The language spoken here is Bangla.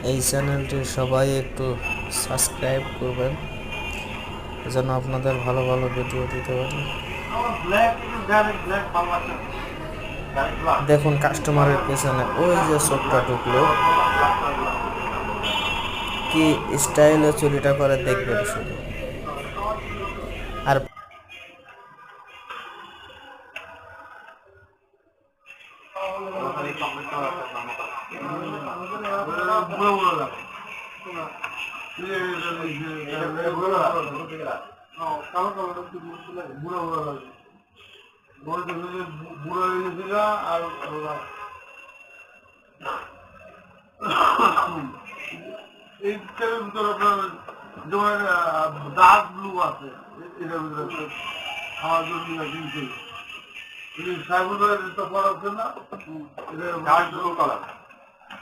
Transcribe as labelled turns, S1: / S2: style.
S1: এই চ্যানেলটি সবাই একটু সাবস্ক্রাইব করবেন যেন আপনাদের ভালো ভালো ভিডিও দিতে পারি। দেখুন কাস্টমারের পেছনে ওই যে চোখটা ঢুকলো, কি স্টাইলে চুরিটা করে দেখবেন শুধু। আর
S2: এইটার ভিতরে আপনার যেমন ডার্ক ব্লু আছে, এটার ভিতরে আমার জন্য কিনতে সাইবুলের পড়া হচ্ছে না, এটা ডার্ক ব্লু কালার।